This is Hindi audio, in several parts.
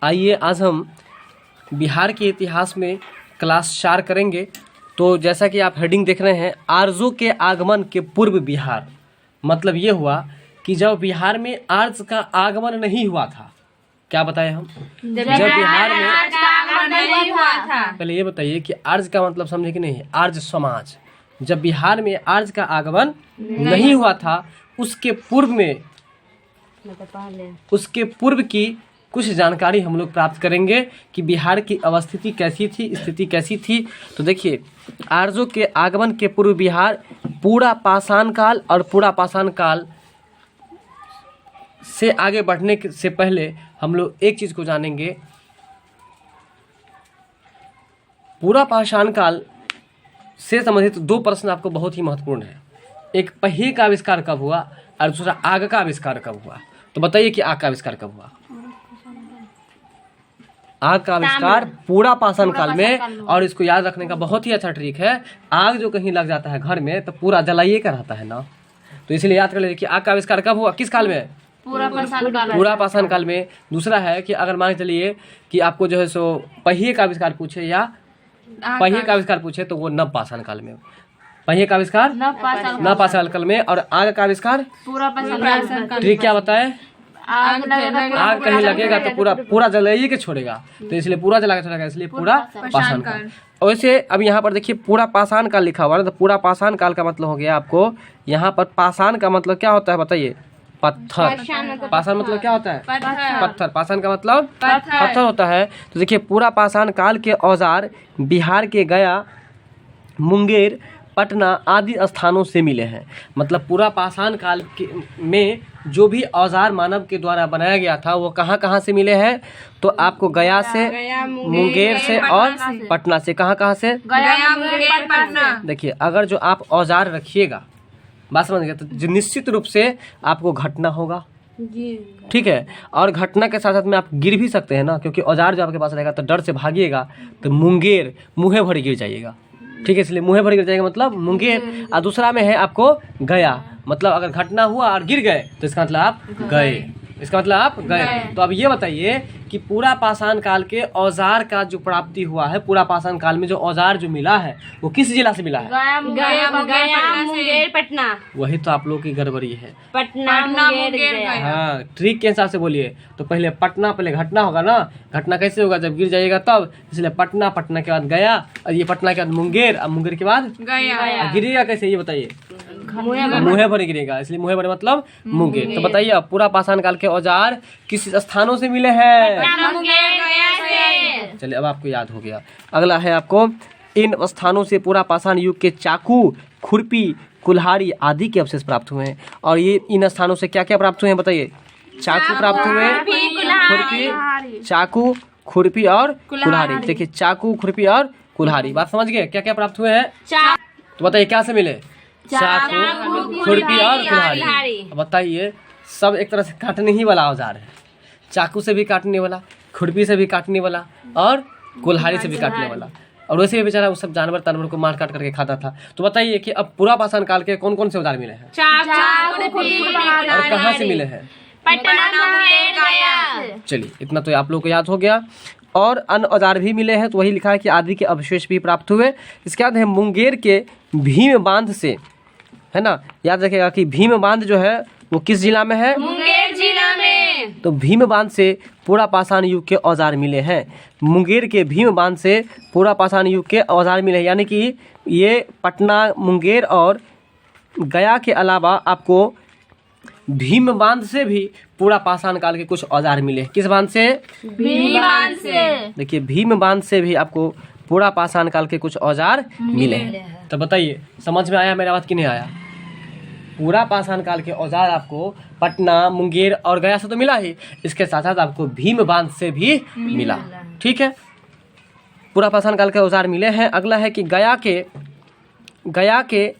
आइए आज हम बिहार के इतिहास में क्लास 4 करेंगे। तो जैसा कि आप हेडिंग देख रहे हैं, आर्यों के आगमन के पूर्व बिहार। मतलब ये हुआ कि जब बिहार में आर्य का आगमन नहीं हुआ था। क्या बताए हम? जब बिहार में आर्य का आगमन नहीं हुआ था। पहले ये बताइए कि आर्य का मतलब समझे कि नहीं? आर्य समाज। जब बिहार में आर्य का आगमन नहीं हुआ था, उसके पूर्व की कुछ जानकारी हम लोग प्राप्त करेंगे कि बिहार की अवस्थिति कैसी थी, स्थिति कैसी थी। तो देखिए, आर्यों के आगमन के पूर्व बिहार पूरा पाषाण काल और पूरा पाषाण काल से आगे बढ़ने से पहले हम लोग एक चीज को जानेंगे। पूरा पाषाण काल से संबंधित दो प्रश्न आपको बहुत ही महत्वपूर्ण है। एक, पहिए का आविष्कार कब हुआ, और दूसरा आग का आविष्कार कब हुआ। तो बताइए कि आग का आविष्कार कब हुआ? आग का आविष्कार पूरा पाषाण काल में। और इसको याद रखने का बहुत ही अच्छा ट्रिक है, आग जो कहीं लग जाता है घर में तो पूरा जलाइए का रहता है ना। तो इसलिए याद कर लीजिए कि आग का आविष्कार कब हुआ, किस काल में? पूरा पाषाण काल में। दूसरा है कि अगर मान चलिए कि आपको जो है सो पहिए का आविष्कार पूछे या पहिए का आविष्कार पूछे तो वो नव पाषाण काल में। पहिए का आविष्कार नव पाषाण काल में, और आग का आविष्कार पूरा पाषाण काल। ट्रिक क्या बताए? आग कहीं लगेगा तो पूरा जलाइए के छोड़ेगा, तो इसलिए पूरा जला के छोड़ेगा, इसलिए पूरा पाषाण काल। वैसे अब यहाँ पर देखिए पूरा पाषाण काल लिखा हुआ है, तो पूरा पाषाण काल का मतलब हो गया आपको यहाँ पर पाषाण का मतलब क्या होता है बताइए? पत्थर। पाषाण मतलब क्या होता है? पत्थर। पाषाण का मतलब पत्थर होता है। तो देखिए पूरा पाषाण काल के औजार बिहार के गया, मुंगेर, पटना आदि स्थानों से मिले हैं। मतलब पूरा पाषाण काल में जो भी औजार मानव के द्वारा बनाया गया था वो कहाँ कहाँ से मिले हैं? तो आपको गया से, मुंगेर से और पटना से। कहाँ से? गया, मुंगेर, पटना। देखिए अगर जो आप औजार रखिएगा, बात समझ गए, तो निश्चित रूप से आपको घटना होगा। ठीक है, और घटना के साथ साथ में आप गिर भी सकते हैं ना, क्योंकि औजार जो आपके पास रहेगा तो डर से भागिएगा तो मुंगेर मुँहे भर गिर जाइएगा। ठीक है, इसलिए मुँहे भर गिर जाएगा मतलब मुंगेर। और दूसरा में है आपको गया, मतलब अगर घटना हुआ और गिर गए तो इसका मतलब आप गए, इसका मतलब आप गए। तो अब ये बताइए कि पूरा पाषाण काल के औजार का जो प्राप्ति हुआ है, पूरा पाषाण काल में जो औजार जो मिला है वो किस जिला से मिला है? गया, मुंगेर, पटना। वही तो आप लोग की गड़बड़ी है। पटना, मुंगेर। हाँ, ट्रिक के हिसाब से बोलिए। तो पहले पटना, पहले घटना होगा ना। घटना कैसे होगा? जब गिर जाइएगा तब। इसलिए पटना, पटना के बाद गया, और ये पटना के बाद मुंगेर, और मुंगेर के बाद गया। गिरेगा कैसे ये बताइए? मुँहे भर गिरेगा, इसलिए मुँहे भर मतलब मुंगेर। तो बताइए अब पूरा पाषाण काल के औजार किस स्थानों से मिले हैं? चलिए अब आपको याद हो गया। अगला है आपको, इन स्थानों से पूरा पाषाण युग के चाकू, खुरपी, कुल्हाड़ी आदि के अवशेष प्राप्त हुए हैं। और ये इन स्थानों से क्या क्या प्राप्त हुए हैं बताइए? चाकू प्राप्त हुए, खुरपी, चाकू, खुरपी और कुल्हाड़ी। देखिए चाकू, खुरपी और कुल्हाड़ी, बात समझ गए? क्या क्या प्राप्त हुए हैं? तो बताइए क्या से मिले? चाकू, खुरपी और कुल्हाड़ी। बताइए, सब एक तरह से काटने ही वाला औजार है। चाकू से भी काटने वाला, खुरपी से भी काटने वाला, और कुल्हाड़ी से भी काटने वाला। और वैसे भी बेचारा वो सब जानवर को मार काट करके खाता था। तो बताइए कि अब पूरा पाषाण काल के कौन कौन से औजार मिले हैं और कहाँ से मिले हैं? चलिए इतना तो आप लोग को याद हो गया। और अन्य औजार भी मिले हैं, तो वही लिखा है कि आदि के अवशेष भी प्राप्त हुए। इसके बाद है मुंगेर के भीम बांध से, है ना, याद रखिएगा कि भीम बांध जो है वो किस जिला में है? मुंगेर जिला में। तो भीम बांध से पूरा पाषाण युग के औजार मिले हैं। मुंगेर के भीम बांध से पूरा पाषाण युग के औजार मिले हैं, यानी कि ये पटना, मुंगेर और गया के अलावा आपको भीम बांध से भी पूरा पाषाण काल के कुछ औजार मिले। किस बांध से? भीम बांध से। देखिए भीम बांध से भी आपको पूरा पाषाण काल के कुछ औजार मिले हैं। तो बताइए समझ में आया मेरा बात कि नहीं आया? पूरा पाषाण काल के औजार आपको पटना, मुंगेर और गया से तो मिला ही, इसके साथ साथ आपको भीम बांध से भी मिला। ठीक है, पूरा पाषाण काल के औजार मिले हैं। अगला है कि गया के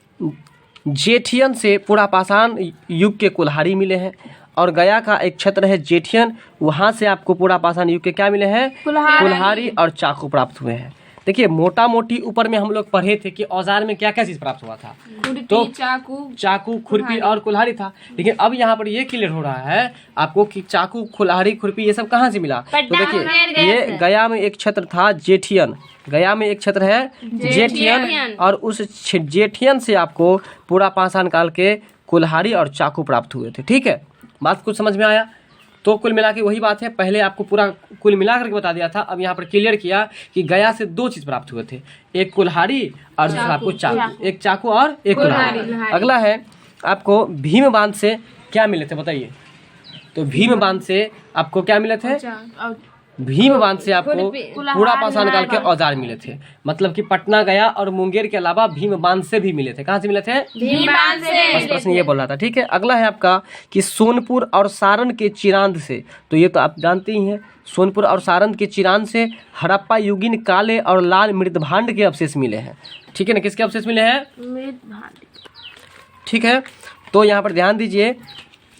जेठियन से पूरा पाषाण युग के कुल्हाड़ी मिले हैं। और गया का एक क्षेत्र है जेठियन, वहाँ से आपको पूरा पाषाण युग के क्या मिले हैं? कुल्हाड़ी और चाकू प्राप्त हुए हैं। देखिए मोटा मोटी ऊपर में हम लोग पढ़े थे कि औजार में क्या क्या चीज प्राप्त हुआ था, तो चाकू खुरपी और कुल्हाड़ी था। लेकिन अब यहाँ पर ये क्लियर हो रहा है आपको कि चाकू कुल्हाड़ी खुरपी ये सब कहाँ से मिला। तो देखिए ये गया में एक क्षेत्र था जेठियन, गया में एक क्षेत्र है जेठियन, और उस जेठियन से आपको पूरा पाषाण काल के कुल्हाड़ी और चाकू प्राप्त हुए थे। ठीक है, बात कुछ समझ में आया। तो कुल मिला के वही बात है, पहले आपको पूरा कुल मिला करके बता दिया था, अब यहाँ पर क्लियर किया कि गया से दो चीज प्राप्त हुए थे, एक कुल्हाड़ी और दूसरा आपको चाकू, एक चाकू और एक कुल्हाड़ी। अगला है आपको भीम बांध से क्या मिले थे बताइए। तो भीम बांध से आपको क्या मिले थे, भीम बांध से आपको पूरा पाषाण काल के औजार मिले थे। मतलब कि पटना गया और मुंगेर के अलावा भीम बांध से भी मिले थे। कहाँ से मिले थे, भीम बांध से। बस प्रश्न ये बोल रहा था। ठीक है, अगला है आपका कि सोनपुर और सारण के चिरांद से, तो ये तो आप जानते ही हैं, सोनपुर और सारण के चिरांद से हड़प्पा युगीन काले और लाल मृदभांड के अवशेष मिले हैं। ठीक है ना, किसके अवशेष मिले हैं, ठीक है। तो यहाँ पर ध्यान दीजिए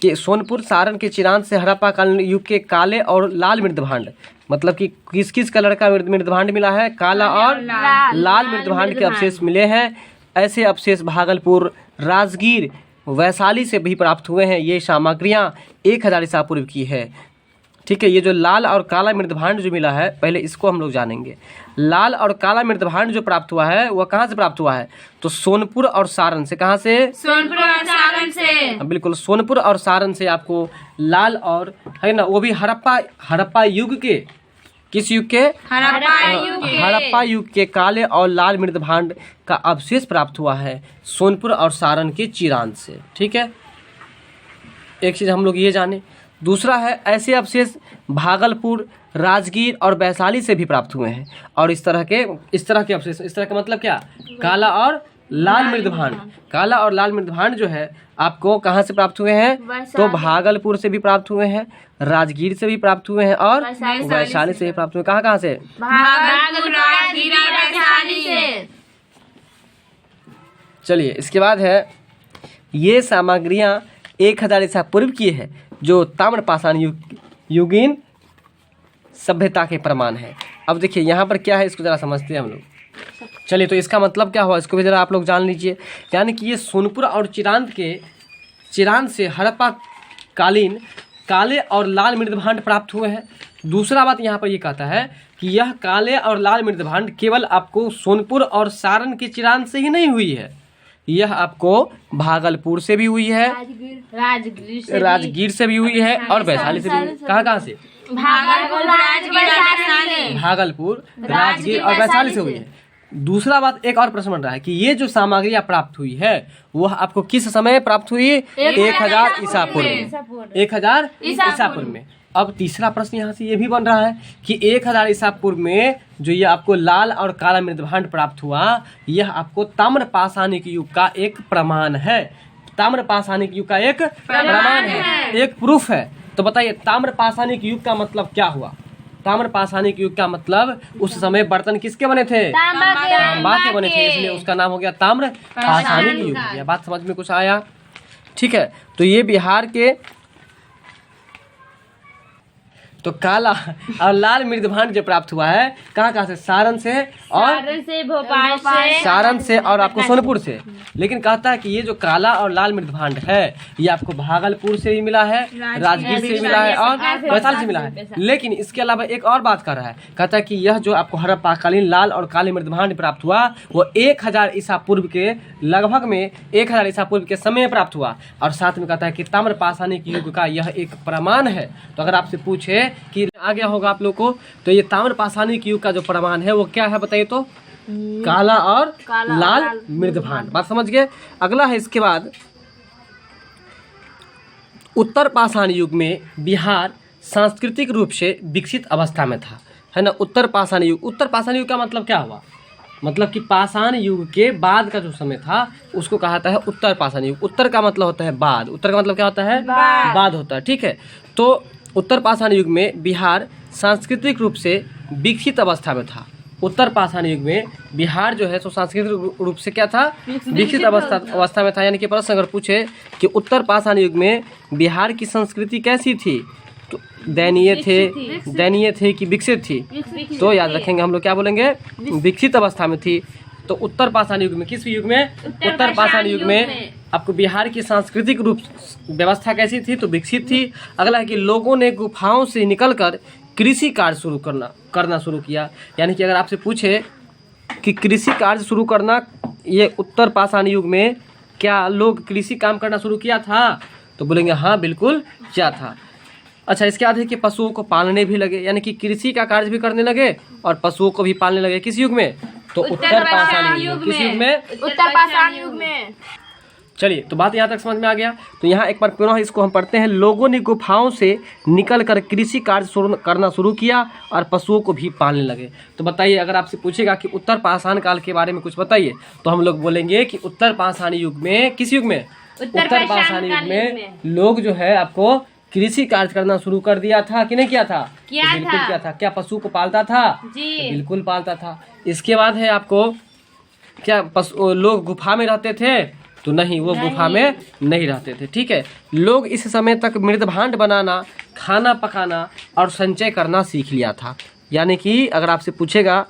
कि सोनपुर सारण के चिरांद से हड़प्पा कालीन युग के काले और लाल मृदभांड, मतलब कि किस किस कलर का मृदभांड मिला है, काला और लाल मृदभांड के अवशेष मिले हैं। ऐसे अवशेष भागलपुर, राजगीर, वैशाली से भी प्राप्त हुए हैं। ये सामग्रियां 1000 ईसा पूर्व की है। ठीक है, ये जो लाल और काला मृदभांड जो मिला है, पहले इसको हम लोग जानेंगे। लाल और काला मृदभांड जो प्राप्त हुआ है वह कहाँ से प्राप्त हुआ है, तो सोनपुर और सारण से। कहाँ से, सोनपुर और सारण से। बिल्कुल, सोनपुर और सारण से आपको लाल और, है ना, वो भी हड़प्पा युग के, किस युग के, हड़प्पा युग के काले और लाल मृदभांड का अवशेष प्राप्त हुआ है सोनपुर और सारण के चिरांद से। ठीक है, एक चीज हम लोग ये जाने। दूसरा है ऐसे अवशेष भागलपुर, राजगीर और वैशाली से भी प्राप्त हुए हैं। और इस तरह के अवशेष, इस तरह का मतलब क्या, काला और लाल मृदभांड, काला और लाल मृदभांड जो है आपको कहाँ से प्राप्त हुए हैं, तो भागलपुर से भी प्राप्त हुए हैं, राजगीर से भी प्राप्त हुए हैं और वैशाली से भी प्राप्त हुए। कहाँ से, भागलपुर, राजगीर और वैशाली से। चलिए, इसके बाद है ये सामग्रियां 1000 ईसा पूर्व की है, जो ताम्रपाषाण युगीन सभ्यता के प्रमाण है। अब देखिए यहाँ पर क्या है, इसको जरा समझते हैं हम लोग। चलिए, तो इसका मतलब क्या हुआ, इसको भी जरा आप लोग जान लीजिए। यानी कि ये सोनपुर और चिरांद से हड़प्पा कालीन काले और लाल मृदभांड प्राप्त हुए हैं। दूसरा बात यहाँ पर ये कहता है कि यह काले और लाल मृदभांड केवल आपको सोनपुर और सारण के चिरांद से ही नहीं हुई है, यह आपको भागलपुर से भी हुई है, राजगीर से भी हुई है और वैशाली से भी हुई है। कहाँ से, भागलपुर, राजगीर और वैशाली से हुई है। दूसरा बात, एक और प्रश्न बन रहा है कि ये जो सामग्रियां प्राप्त हुई है वह आपको किस समय प्राप्त हुई, 1000 ईसा पूर्व में, 1000 ईसा पूर्व में। अब तीसरा प्रश्न यहाँ से ये भी बन रहा है कि 1000 ईसा पूर्व में जो ये आपको लाल और काला मृदभांड प्राप्त हुआ, यह आपको ताम्रपाषाणिक युग का एक प्रमाण है, ताम्रपाषाणिक युग का एक प्रमाण है, एक प्रूफ है। तो बताइए ताम्रपाषाणिक युग का मतलब क्या हुआ, ताम्रपाषाणिक युग का मतलब उस समय बर्तन किसके बने थे, तांबा के बने थे, इसलिए उसका नाम हो गया ताम्रपाषाणिक युग। यह बात समझ में कुछ आया, ठीक है। तो ये बिहार के तो काला और लाल मृदभांड जो प्राप्त हुआ है कहाँ से, सारण से और भोपाल से, सारण से और आपको सोनपुर से। लेकिन कहता है कि ये जो काला और लाल मृदभांड है ये आपको भागलपुर से भी मिला है, राजगीर से भी मिला है और वैशाली से मिला है। लेकिन इसके अलावा एक और बात कर रहा है, कहता है कि यह जो आपको हड़प्पा कालीन लाल और काले मृदभांड प्राप्त हुआ वो 1000 ईसा पूर्व के लगभग में 1000 ईसा पूर्व के समय प्राप्त हुआ। और साथ में कहता है कि ताम्रपाषाणिक युग का यह एक प्रमाण है। तो अगर आपसे पूछे कि आ गया होगा आप लोग को, तो ये ताम्रपाषाणिक युग का जो प्रमाण है वो क्या है बताइए, तो काला और लाल मृदभांड। बात समझ गए। अगला है इसके बाद उत्तर पाषाण युग में बिहार सांस्कृतिक रूप से विकसित अवस्था में था, है ना। उत्तर पाषाण युग, उत्तर पाषाण युग का मतलब क्या हुआ, मतलब कि पाषाण युग के बाद का जो समय था उसको कहता है उत्तर पाषाण युग। उत्तर का मतलब होता है बाद, उत्तर का मतलब क्या होता है, बाद होता है, ठीक है। तो उत्तर पाषाण युग में बिहार सांस्कृतिक रूप से विकसित अवस्था में था। उत्तर पाषाण युग में बिहार जो है तो सांस्कृतिक रूप से क्या था, विकसित अवस्था में था। यानी कि प्रश्न अगर पूछे कि उत्तर पाषाण युग में बिहार की संस्कृति कैसी थी, तो दयनीय थे कि विकसित थी? तो याद रखेंगे हम लोग क्या बोलेंगे, विकसित अवस्था में थी। तो उत्तर पाषाण युग में, किस युग में? उत्तर पाषाण युग में आपको बिहार की सांस्कृतिक रूप व्यवस्था कैसी थी? तो विकसित थी। अगला है कि लोगों ने गुफाओं से निकलकर कृषि कार्य शुरू करना शुरू किया। यानी कि अगर आपसे पूछे कि कृषि कार्य शुरू करना, ये उत्तर पाषाण युग में क्या लोग कृषि काम करना शुरू किया था? तो बोलेंगे हाँ बिल्कुल किया था। अच्छा, इसके बाद है कि पशुओं को पालने भी लगे, यानी कि कृषि का कार्य भी करने लगे और पशुओं को भी पालने लगे। किस युग में? तो उत्तर पाषाण युग। किस युग में? उत्तर पाषाण युग में। चलिए, तो बात यहाँ तक समझ में आ गया। तो यहाँ एक बार पुनः इसको हम पढ़ते हैं। लोगों ने गुफाओं से निकलकर कृषि कार्य करना शुरू किया और पशुओं को भी पालने लगे। तो बताइए, अगर आपसे पूछेगा कि उत्तर पाषाण काल के बारे में कुछ बताइए, तो हम लोग बोलेंगे कि उत्तर पाषाण युग में, किस युग में? उत्तर पाषाण युग में लोग जो है आपको कृषि कार्य करना शुरू कर दिया था कि नहीं किया था? बिल्कुल किया था। क्या पशु को पालता था? जी बिल्कुल पालता था। इसके बाद है आपको, क्या लोग गुफा में रहते थे? तो नहीं, वो गुफा में नहीं रहते थे। ठीक है, लोग इस समय तक मृदभांड बनाना, खाना पकाना और संचय करना सीख लिया था। यानी कि अगर आपसे पूछेगा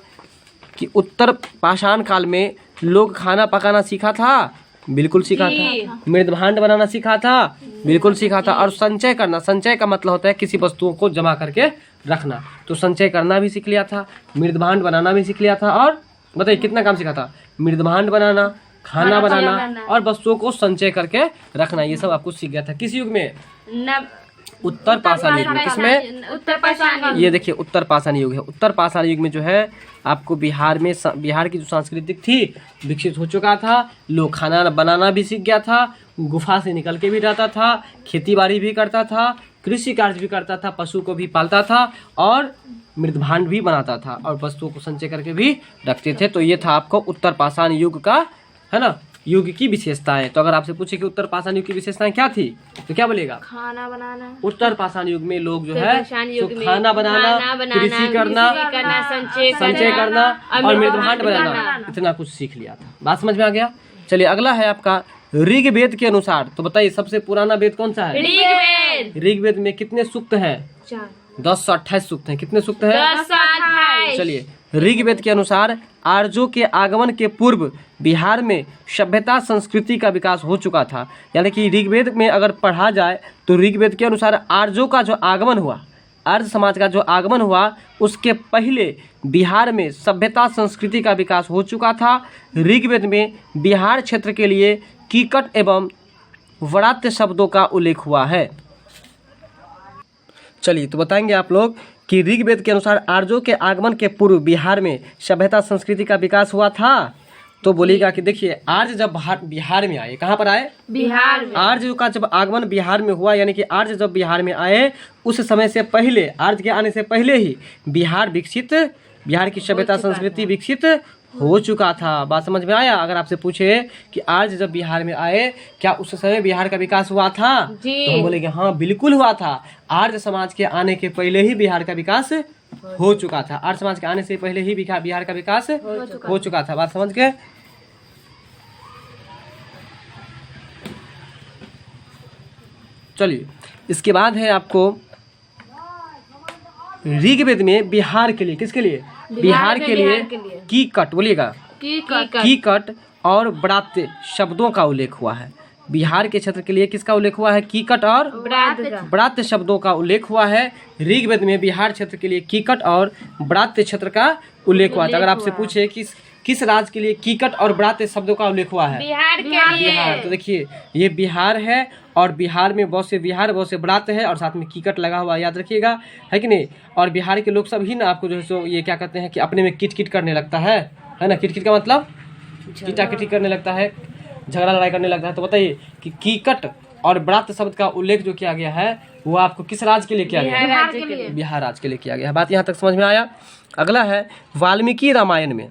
कि उत्तर पाषाण काल में लोग खाना पकाना सीखा था, बिल्कुल सीखा था। मृदभांड बनाना सीखा था, बिल्कुल सीखा था। और संचय करना, संचय का मतलब होता है किसी वस्तुओं को जमा करके रखना, तो संचय करना भी सीख लिया था, मृदभांड बनाना भी सीख लिया था। और बताइए कितना काम सीखा था? मृदभांड बनाना, खाना बनाना और वस्तुओं को संचय करके रखना, ये सब आपको सीख गया था। किस युग में? उत्तर पाषाण युग में। किसमें? उत्तर पाषाण। ये देखिए उत्तर पाषाण युग है। उत्तर पाषाण युग में जो है आपको बिहार की जो सांस्कृतिक थी विकसित हो चुका था। लोग खाना बनाना भी सीख गया था, गुफा से निकल के भी रहता था, खेती बाड़ी भी करता था, कृषि कार्य भी करता था, पशु को भी पालता था और मृदभांड भी बनाता था और वस्तुओं को संचय करके भी रखते थे। तो ये था आपको उत्तर पाषाण युग का, है ना, युग की विशेषताएं। तो अगर आपसे पूछे कि उत्तर पाषाण युग की विशेषताएं क्या थी, तो क्या बोलेगा? खाना बनाना। उत्तर पाषाण युग में लोग जो है तो में खाना बनाना, कृषि करना, संचय करना और मृदभांड बनाना, इतना कुछ सीख लिया था। बात समझ में आ गया? चलिए, अगला है आपका ऋग्वेद के अनुसार। तो बताइए सबसे पुराना वेद कौन सा है? ऋग्वेद। ऋग्वेद में कितने सूक्त हैं? 10 से 28 सूक्त हैं। कितने सूक्त हैं? 10 से 28। चलिए, ऋग्वेद के अनुसार आर्यों के आगमन के पूर्व बिहार में सभ्यता संस्कृति का विकास हो चुका था। यानी कि ऋग्वेद में अगर पढ़ा जाए तो ऋग्वेद के अनुसार आर्यों का जो आगमन हुआ, आर्य समाज का जो आगमन हुआ, उसके पहले बिहार में सभ्यता संस्कृति का विकास हो चुका था। ऋग्वेद में बिहार क्षेत्र के लिए कीकट एवं व्रात्य शब्दों का उल्लेख हुआ है। चलिए, तो बताएंगे आप लोग कि ऋग्वेद के अनुसार आर्यों के आगमन के पूर्व बिहार में सभ्यता संस्कृति का विकास हुआ था। तो बोलेगा कि देखिए, आर्य जब बिहार में आए, कहाँ पर आए? बिहार में। आर्य का जब आगमन बिहार में हुआ, यानी कि आर्य जब बिहार में आए, उस समय से पहले, आर्य के आने से पहले ही बिहार की सभ्यता संस्कृति विकसित हो चुका था। बात समझ में आया? अगर आपसे पूछे कि आर्य जब बिहार में आए, क्या उस समय बिहार का विकास हुआ था? तो हम बोलेंगे हाँ बिल्कुल हुआ था। आर्य समाज के आने के पहले ही बिहार का विकास हो चुका था। आर्य समाज के आने से पहले ही बिहार का विकास हो चुका था। बात समझ गए? चलिए, इसके बाद है आपको ऋग्वेद में बिहार के लिए, किसके लिए? बिहार के लिए कीकट, बोलिएगा कीकट और व्रात्य शब्दों का उल्लेख हुआ है। बिहार के क्षेत्र के लिए किसका उल्लेख हुआ है? कीकट और व्रात्य शब्दों का उल्लेख हुआ है। ऋग्वेद में बिहार क्षेत्र के लिए कीकट और व्रात्य क्षेत्र का उल्लेख हुआ था। अगर आपसे पूछे किस राज्य के लिए कीकट और व्रात्य शब्दों का उल्लेख हुआ है? बिहार के लिए। बिहार। तो देखिए, ये बिहार है और बिहार में बहुत से व्रात्य है और साथ में कीकट लगा हुआ, याद रखिएगा, है कि नहीं? और बिहार के लोग सब ही ना आपको जो है सो ये क्या कहते हैं कि अपने में किट करने लगता है ना? किट का मतलब किटी करने लगता है, झगड़ा लड़ाई करने लगता है। तो बताइए कि कीकट और व्रात्य शब्द का उल्लेख जो किया गया है वो आपको किस राज्य के लिए किया गया है? बिहार राज्य के लिए किया गया है। बात यहाँ तक समझ में आया? अगला है वाल्मीकि रामायण में।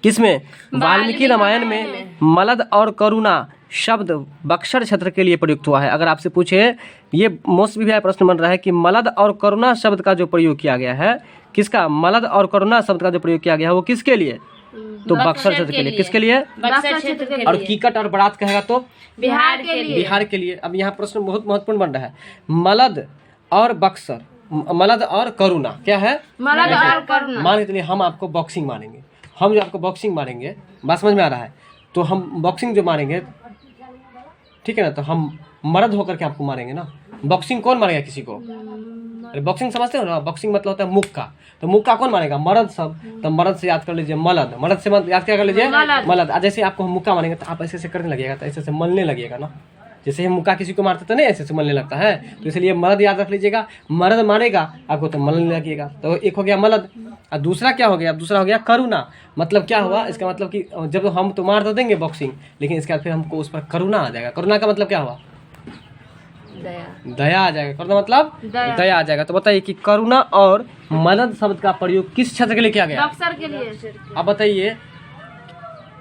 किसमें? वाल्मीकि रामायण में मलद और करुणा शब्द बक्सर क्षेत्र के लिए प्रयुक्त हुआ है। अगर आपसे पूछे, ये मोस्ट भी प्रश्न बन रहा है कि मलद और करुणा शब्द का जो प्रयोग किया गया है, किसका? मलद और करुणा शब्द का जो प्रयोग किया गया है वो किसके लिए? तो बक्सर क्षेत्र के लिए। किसके लिए? बक्सर क्षेत्र के लिए। और कीकट और व्रात्य कहेगा तो बिहार के लिए। बिहार के लिए। अब यहाँ प्रश्न बहुत महत्वपूर्ण बन रहा है। मलद और बक्सर, मलद और करुणा क्या है? मलद और करुणा। मान के चलिए हम आपको बॉक्सिंग मारेंगे, हम जो आपको बॉक्सिंग मारेंगे, बात समझ में आ रहा है? तो हम बॉक्सिंग जो मारेंगे, ठीक है ना, तो हम मर्द होकर के आपको मारेंगे ना। बॉक्सिंग कौन मारेगा किसी को? अरे बॉक्सिंग समझते हो ना, बॉक्सिंग मतलब होता है मुक्का, तो मुक्का कौन मारेगा? मर्द सब। तो मर्द से याद कर लीजिए मलद, मर्द से याद क्या कर लीजिए? मलद। जैसे आपको हम मुक्का मारेंगे तो आप ऐसे ऐसे करने लगेगा, तो ऐसे ऐसे मलने लगेगा ना। जैसे हम मुक्का किसी को मारते तो नहीं ऐसे ऐसे मलने लगता है, तो इसलिए मर्द याद रख लीजिएगा। मर्द मारेगा आपको तो मलने लगेगा, तो एक हो गया मलद। और दूसरा क्या हो गया? दूसरा हो गया करुणा। मतलब क्या हुआ इसका? मतलब कि जब हम तो मार तो देंगे बॉक्सिंग, लेकिन इसके बाद फिर हमको उस पर करुणा आ जाएगा। करुणा का मतलब क्या हुआ? दया आ जाएगा। करुणा मतलब दया आ जाएगा। तो बताइए कि करुणा और मलद शब्द का प्रयोग किस क्षेत्र के लिए किया गया? बक्सर के लिए। अब बताइए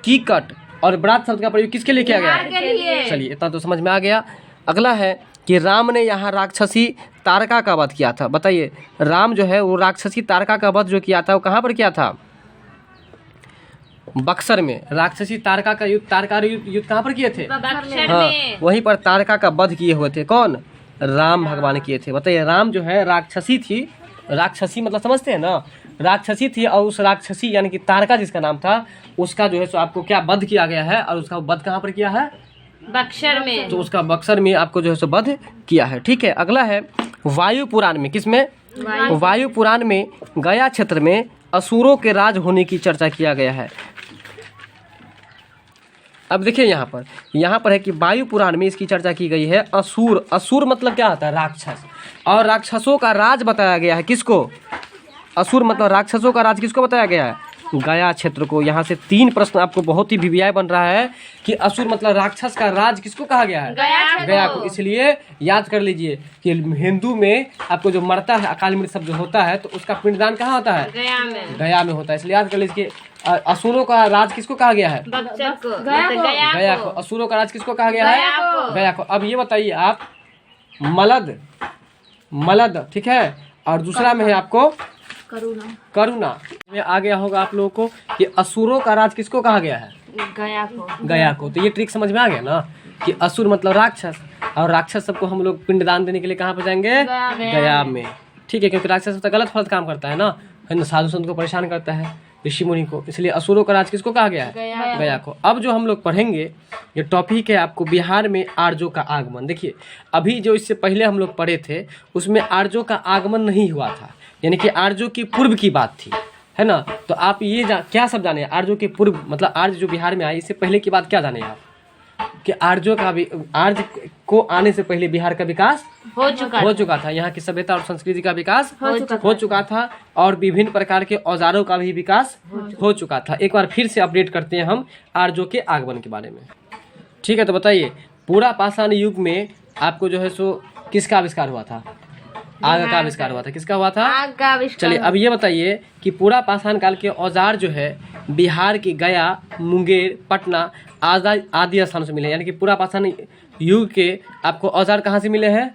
कीकट और ब्रात शब्द का प्रयोग किसके लिए किया गया? के लिए। चलिए इतना तो समझ में आ गया। अगला है कि राम ने यहाँ राक्षसी तारका का वध किया था। बताइए राम जो है वो राक्षसी तारका का वध जो किया था वो कहाँ पर किया था? बक्सर में। राक्षसी तारका का युद्ध, तारका युद्ध कहाँ पर किए थे? बक्सर हाँ, में। वहीं पर तारका का वध किए हुए थे। कौन? राम भगवान किए थे। बताइए राम जो है राक्षसी थी, राक्षसी मतलब समझते हैं ना, राक्षसी थी, और उस राक्षसी यानी कि तारका जिसका नाम था उसका जो है सो आपको क्या वध किया गया है, और उसका वध कहाँ पर किया है? बक्सर में। तो उसका बक्सर में आपको जो है सो वध किया है। ठीक है। अगला है वायु पुराण में। किसमें? वायु पुराण में गया क्षेत्र में असुरों के राज होने की चर्चा किया गया है। अब देखिए यहाँ पर है कि वायु पुराण में इसकी चर्चा की गई है। असुर, असुर मतलब क्या होता है? राक्षस। और राक्षसों का राज बताया गया है किसको? असुर मतलब राक्षसों का राज किसको बताया गया है? गया क्षेत्र को। यहाँ से 3 प्रश्न आपको बहुत ही भिवियाय बन रहा है कि असुर मतलब राक्षस का राज किसको कहा गया है? गया को। इसलिए याद कर लीजिए कि हिंदू में आपको जो मरता है, अकाल मृत्यु सब जो होता है, तो उसका पिंडदान कहाँ होता है? गया में होता है। इसलिए याद कर लीजिए असुरों का राज किसको कहा गया है? गया को। असुरों का राज किसको कहा गया है? गया को। अब ये बताइए आप मलद, ठीक है, और दूसरा में है आपको करुणा। में आ गया होगा आप लोगों को कि असुरों का राज किसको कहा गया है? गया को। तो ये ट्रिक समझ में आ गया ना कि असुर मतलब राक्षस, और राक्षस सबको हम लोग पिंडदान देने के लिए कहाँ पे जाएंगे? गया में। ठीक है, क्योंकि राक्षस तो गलत फलत काम करता है ना, साधु संत को परेशान करता है, ऋषि मुनि को। इसलिए असुरों का राज किसको कहा गया है? गया को। अब जो हम लोग पढ़ेंगे ये टॉपिक है आपको बिहार में आर्यों का आगमन। देखिए अभी जो इससे पहले हम लोग पढ़े थे उसमें आर्यों का आगमन नहीं हुआ था, यानी कि आर्यों की पूर्व की बात थी, है ना। तो आप ये क्या सब जाने? आर्यों के पूर्व मतलब आर्य जो बिहार में आए इससे पहले की बात क्या जाने आप? कि आर्यों का भी, आर्य को आने से पहले बिहार का विकास हो चुका था। यहाँ की सभ्यता और संस्कृति का विकास हो चुका था, और विभिन्न प्रकार के औजारों का भी विकास हो चुका था। एक बार फिर से अपडेट करते हैं हम आर्यों के आगमन के बारे में। ठीक है, तो बताइए पूरा पाषाण युग में आपको जो है सो किसका आविष्कार हुआ था? आग का आविष्कार हुआ था। किसका हुआ था? आग का आविष्कार। चलिए अब ये बताइए कि पूरा पाषाण काल के औजार जो है बिहार की गया, मुंगेर, पटना आदि स्थानों से मिले। यानी कि पूरा पाषाण युग के आपको औजार कहाँ से मिले हैं?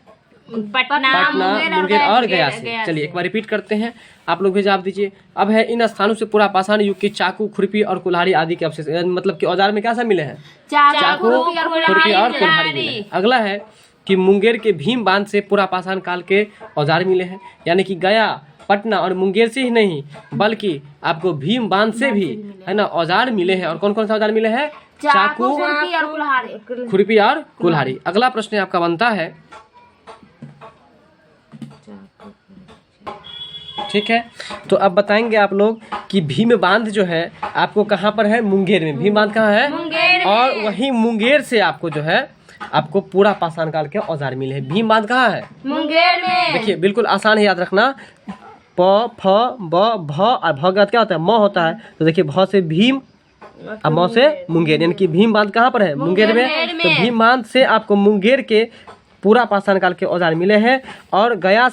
पटना, मुंगेर और गया से। चलिए एक बार रिपीट करते हैं, आप लोग भी जवाब दीजिए। अब है इन स्थानों से पूरा पाषाण युग की चाकू, खुरपी और कुल्हाड़ी आदि के अवशेष, मतलब कि औजार में क्या सब मिले हैं? चाकू, खुरपी और कुल्हाड़ी मिले हैं। अगला है कि मुंगेर के भीम बांध से पूरा पाषाण काल के औजार मिले हैं। यानी कि गया, पटना और मुंगेर से ही नहीं बल्कि आपको भीम बांध से भी, है ना, औजार मिले हैं। और कौन कौन से औजार मिले हैं? चाकू, खुरपी और कुल्हाड़ी। अगला प्रश्न आपका बनता है, ठीक है, तो अब बताएंगे आप लोग कि भीम बांध जो है आपको कहाँ पर है? मुंगेर में। भीम बांध कहाँ है? और वही मुंगेर से आपको जो है आपको पूरा पाषाण काल के औजार मिले हैं। भीम बांध कहाँ है? मुंगेर में। देखिए बिल्कुल आसान है याद रखना, प, फ, ब, भ और भ का क्या होता है? म होता है। तो देखिए भ से भीम और म से मुंगेर, यानी कि भीम बांध कहाँ पर है? मुंगेर में। तो भीम बांध से आपको मुंगेर के पूरा पाषाण काल के औजार मिले हैं। और गया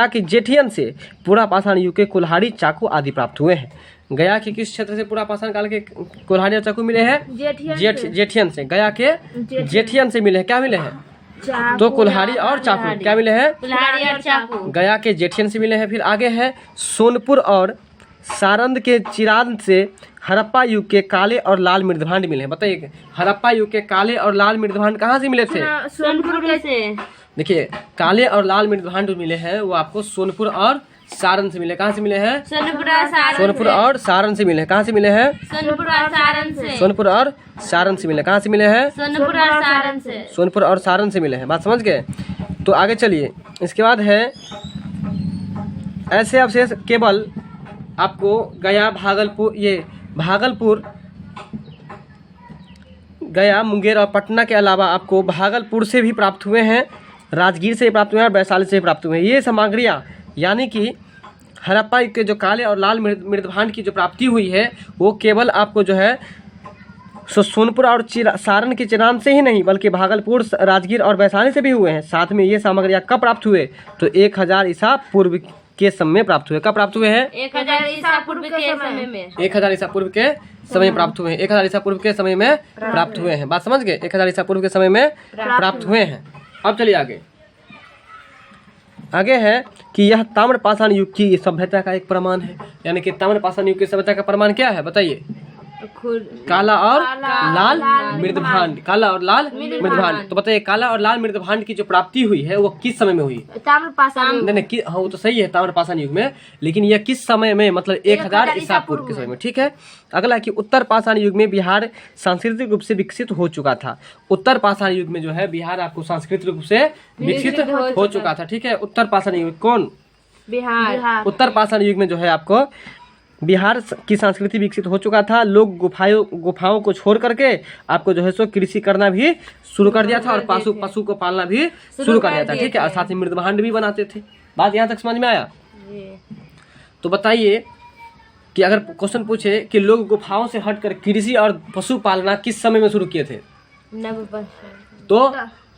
के जेठियन से पूरा पाषाण युग के कुल्हाड़ी, चाकू आदि प्राप्त हुए हैं। गया के किस क्षेत्र से पूरा पाषाण काल के कुल्हाड़ी और चाकू मिले हैं? जेठियन से। गया के जेठियन से मिले हैं। क्या मिले हैं? तो कुल्हाड़ी और चाकू क्या मिले हैं? कुल्हाड़ी और चाकू। गया के जेठियन से मिले हैं। फिर आगे है सोनपुर और सारंद के चिरांद से हड़प्पा युग के काले और लाल मृदभांड मिले हैं। बताइए हड़प्पा युग के काले और लाल मृदभांड कहाँ से मिले थे? सोनपुर से। देखिए काले और लाल मृदभांड जो मिले हैं वो आपको सोनपुर और सारण से मिले। कहाँ से मिले हैं? सोनपुर और सारण सोनपुर और सारण से मिले हैं। कहाँ से मिले हैं? सोनपुर और सारण से। सोनपुर और सारण से मिले। कहाँ से मिले हैं? सोनपुर और सारण से। सोनपुर और सारण से मिले हैं। बात समझ गए? तो आगे चलिए, इसके बाद है ऐसे अवशेष केवल आपको गया, भागलपुर, ये भागलपुर, गया, मुंगेर और पटना के अलावा आपको भागलपुर से भी प्राप्त हुए हैं, राजगीर से भी प्राप्त हुए हैं और वैशाली से भी प्राप्त हुए हैं। ये सामग्रियाँ यानी कि हड़प्पा के जो काले और लाल मृदभांड की जो प्राप्ति हुई है वो केवल आपको जो है सोनपुर और सारण के चिरान से ही नहीं बल्कि भागलपुर, राजगीर और वैशाली से भी हुए हैं। साथ में ये सामग्रियाँ कब प्राप्त हुए? तो 1000 ईसा पूर्व के समय में प्राप्त हुए। कब प्राप्त हुए हैं? 1000 ईसा पूर्व के समय में। 1000 ईसा पूर्व के समय में प्राप्त हुए हैं। 1000 ईसा पूर्व के समय में प्राप्त हुए हैं। बात समझ गए? 1000 ईसा पूर्व के समय में प्राप्त हुए हैं। अब चलिए आगे। आगे है कि यह ताम्रपाषाण युग की सभ्यता का एक प्रमाण है। यानी कि ताम्रपाषाण युग की सभ्यता का प्रमाण क्या है बताइए? काला और लाल मृदभांड। काला और लाल मृदभांड। तो बताइए काला और लाल मृदभांड की जो प्राप्ति हुई है वो किस समय में हुई? ताम्रपाषाण। नहीं, हाँ वो तो सही है ताम्रपाषाण युग में, लेकिन यह किस समय में? मतलब 1000 ईसा पूर्व के समय में। ठीक है। अगला कि उत्तर पाषाण युग में बिहार सांस्कृतिक रूप से विकसित हो चुका था। उत्तर पाषाण युग में जो है बिहार आपको सांस्कृतिक रूप से विकसित हो चुका था। ठीक है। उत्तर पाषाण युग कौन? बिहार। उत्तर पाषाण युग में जो है आपको बिहार की संस्कृति विकसित हो चुका था। लोग गुफाओं को छोड़ करके आपको जो है सो कृषि करना भी शुरू कर दिया था और पशु को पालना भी शुरू कर दिया था। ठीक है। और साथ ही मृदभांड भी बनाते थे। बात यहाँ तक समझ में आया? तो बताइए कि अगर क्वेश्चन पूछे कि लोग गुफाओं से हटकर कृषि और पशु पालना किस समय में शुरू किए थे? तो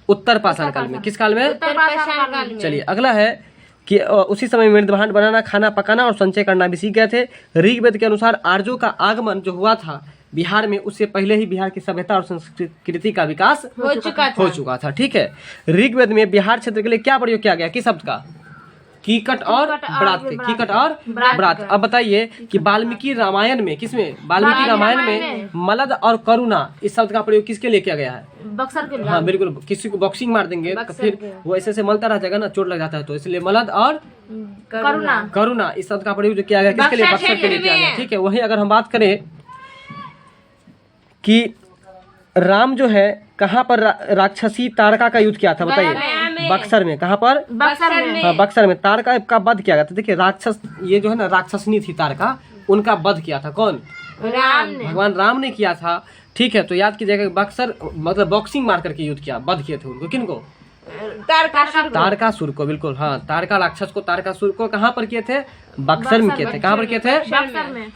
उत्तर पाषाण काल में। किस काल में? उत्तर पाषाण काल में। चलिए अगला है कि उसी समय मृदभांड बनाना, खाना पकाना और संचय करना भी सीख गए थे। ऋग्वेद के अनुसार आर्यों का आगमन जो हुआ था बिहार में उससे पहले ही बिहार की सभ्यता और संस्कृति का विकास हो चुका था। ठीक है। ऋग्वेद में बिहार क्षेत्र के लिए क्या प्रयोग किया गया? किस शब्द का? कीकट और ब्रात के। कीकट और ब्रात। अब बताइए कि वाल्मीकि रामायण में, किसमें? वाल्मीकि रामायण में मलद और करुणा इस शब्द का प्रयोग किसके लिए किया गया है? बक्सर के लिए। हाँ बिल्कुल। किसी को बॉक्सिंग मार देंगे तो फिर वो ऐसे मलता रह जाएगा ना, चोट लग जाता है, तो इसलिए मलद और करुणा इस शब्द का प्रयोग जो किया गया किसके लिए? बक्सर के लिए किया गया। ठीक है। वहीं अगर हम बात करें कि राम जो है कहाँ पर राक्षसी तारका का युद्ध किया था बताइए? बक्सर में। कहाँ पर? बक्सर में। हाँ बक्सर में तारका का वध किया गया था। देखिए राक्षस, ये जो है ना राक्षसनी थी तारका, उनका वध किया था कौन? राम ने। भगवान राम ने किया था। ठीक है। तो याद कीजिएगा बक्सर मतलब बॉक्सिंग मार करके युद्ध किया, वध किए थे उनको। किनको? तारकासुर को। बिल्कुल हाँ। तारका राक्षस को, तारकासुर को कहाँ पर किए थे? बक्सर में किए थे। कहाँ पर किए थे?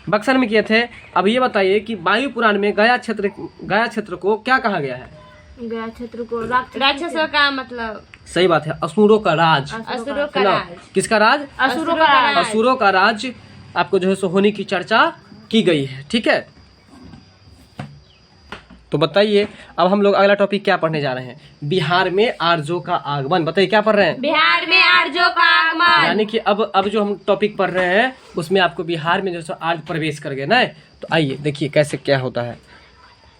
बक्सर में किए थे। अब ये बताइए कि वायु पुराण में गया क्षेत्र को क्या कहा गया है? गया क्षेत्र को राक्षसों का मतलब। सही बात है, असुरों का राज। असुरों का राज। किसका राज? असुरों का राज। असुरों का राज आपको जो है सो होने की चर्चा की गई है। ठीक है। तो बताइए अब हम लोग अगला टॉपिक क्या पढ़ने जा रहे हैं? बिहार में आर्यों का आगमन। बताइए क्या पढ़ रहे हैं? बिहार में आर्यों का आगमन। यानी कि अब जो हम टॉपिक पढ़ रहे हैं उसमें आपको बिहार में जो सो आर्य प्रवेश कर गए ना। तो आइए देखिए कैसे क्या होता है।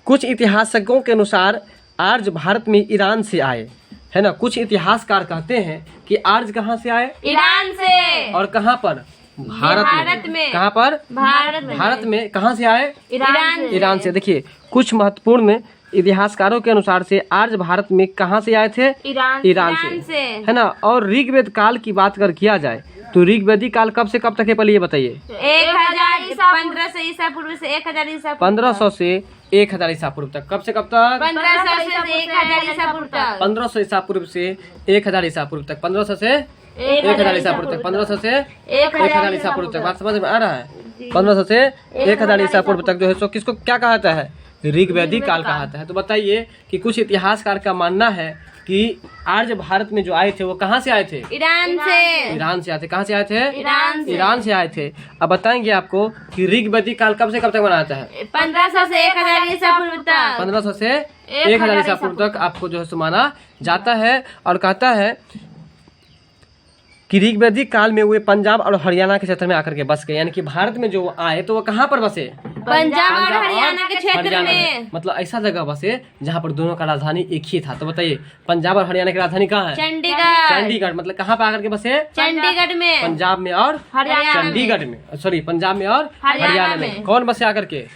कुछ इतिहासकों के अनुसार आर्य भारत में ईरान से आए, है ना। कुछ इतिहासकार कहते हैं कि आर्य कहाँ से आए? ईरान से। और कहाँ पर? भारत में। कहाँ पर? भारत में। कहाँ से आए? ईरान से। देखिए कुछ महत्वपूर्ण इतिहासकारों के अनुसार से आर्य भारत में कहाँ से आए थे? ईरान से, है ना। और ऋग्वेद काल की बात अगर किया जाए तो ऋग्वेदिक काल कब से कब तक है पहले ये बताइए? 1500 ईसा पूर्व से 1000 ईसा। 1500 से 1000 ईसा पूर्व तक। कब से कब तक? 1500 से 1000 ईसा पूर्व तक। 1500 ईसा पूर्व से 1000 ईसा पूर्व तक। 1500 से 1000 ईसा पूर्व तक। 1500 से 1000 ईसा पूर्व तक। बात समझ में आ रहा है? 1500 से 1000 ईसा पूर्व तक जो है सो किसको क्या कहता है? ऋग्वैदिक काल कहता है। तो बताइए कि कुछ इतिहासकार का मानना है कि आर्य भारत में जो आए थे वो कहाँ से आए थे? ईरान से। ईरान से आए थे। कहाँ से आए थे? ईरान से आए थे। अब बताएंगे आपको कि ऋग्वैदिक काल कब से कब तक मनाता है? 1500 से 1000 ईसा पूर्व तक। 1500 से 1000 ईसा पूर्व तक आपको जो है सो माना जाता है। और कहता है कि ऋग्वैदिक काल में वे पंजाब और हरियाणा के क्षेत्र में आकर के बस गए, यानी कि भारत में जो वो आए तो वो कहाँ पर बसे? पंजाब और हरियाणा के क्षेत्र हरियाणा में। मतलब ऐसा जगह बसे जहाँ पर दोनों का राजधानी एक ही था। तो बताइए पंजाब और हरियाणा की राजधानी कहाँ है? चंडीगढ़। चंडीगढ़। मतलब कहाँ पर आकर के बसे? चंडीगढ़ में। पंजाब में और हरियाणा में। चंडीगढ़ में, सॉरी पंजाब में और हरियाणा में। कौन बसे आकर के?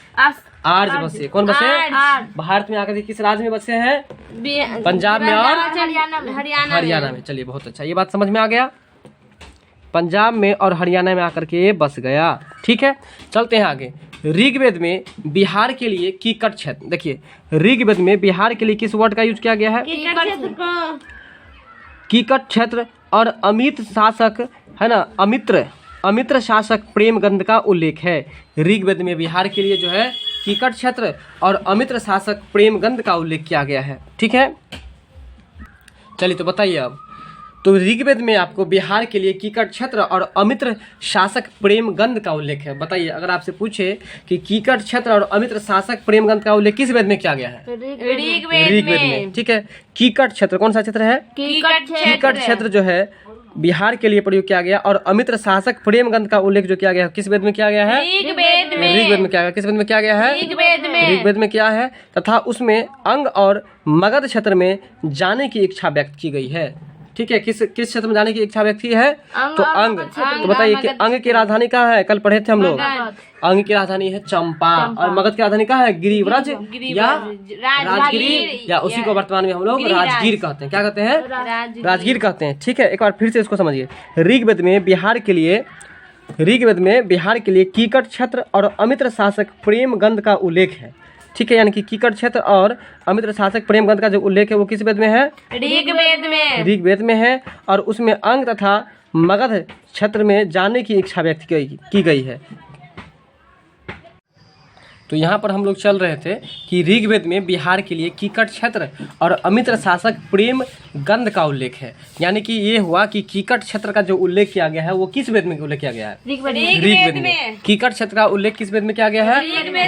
आर्य बसे। कौन बसे? भारत में आकर के किस राज्य में बसे हैं? पंजाब में और हरियाणा में। चलिए बहुत अच्छा, ये बात समझ में आ गया। पंजाब में और हरियाणा में आकर के बस गया। ठीक है, चलते हैं आगे। ऋग्वेद में बिहार के लिए कीकट क्षेत्र, देखिए ऋग्वेद में बिहार के लिए किस वर्ड का यूज किया गया है? कीकट क्षेत्र। और अमित शासक है ना, अमित्र शासक प्रेमगंध का उल्लेख है। ऋग्वेद में बिहार के लिए जो है कीकट क्षेत्र और अमित्र शासक प्रेमगंध का उल्लेख किया गया है। ठीक है, चलिए तो बताइए अब। तो ऋग्वेद में आपको बिहार के लिए कीकट क्षेत्र और अमित्र शासक प्रेमगंध का उल्लेख है। बताइए अगर आपसे पूछे कि कीकट क्षेत्र और अमित्र शासक प्रेमगंध का उल्लेख किस वेद में किया गया है? ऋग्वेद में। ठीक है, कीकट क्षेत्र कौन सा क्षेत्र है? कीकट क्षेत्र जो है बिहार के लिए प्रयोग किया गया और अमित्र शासक प्रेमगंध का उल्लेख जो किया गया है किस वेद में किया गया है? ऋग्वेद में किया गया। किस वेद में किया गया है? ऋग्वेद में किया है। तथा उसमें अंग और मगध क्षेत्र में जाने की इच्छा व्यक्त की गई है। ठीक है, किस क्षेत्र में जाने की इच्छा व्यक्त की है? तो अंग। तो बताइए कि अंग की राजधानी कहाँ है? कल पढ़े थे हम लोग। अंग की राजधानी है चंपा। और मगध की राजधानी कहाँ है? गिरिव्रज या राजगिरी, या उसी को वर्तमान में हम लोग राजगीर कहते हैं। क्या कहते हैं? राजगीर कहते हैं। ठीक है, एक बार फिर से इसको समझिए। ऋग्वेद में बिहार के लिए कीकट क्षेत्र और अमित्र शासक प्रेमगंध का उल्लेख है। ठीक है, यानी कि कीकट क्षेत्र और अमित्र शासक प्रेमगंध का जो उल्लेख है वो किस वेद में है? ऋग्वेद में है। और उसमें अंग तथा मगध क्षेत्र में जाने की इच्छा व्यक्त की गई है। तो यहाँ पर हम लोग चल रहे थे कि ऋग्वेद में बिहार के लिए कीकट क्षेत्र और अमित्र शासक प्रेमगंध का उल्लेख है। यानी कि ये हुआ कि कीकट क्षेत्र का जो उल्लेख किया गया है वो किस वेद में उल्लेख किया गया है? ऋग्वेद में। कीकट क्षेत्र का उल्लेख किस वेद में किया गया है?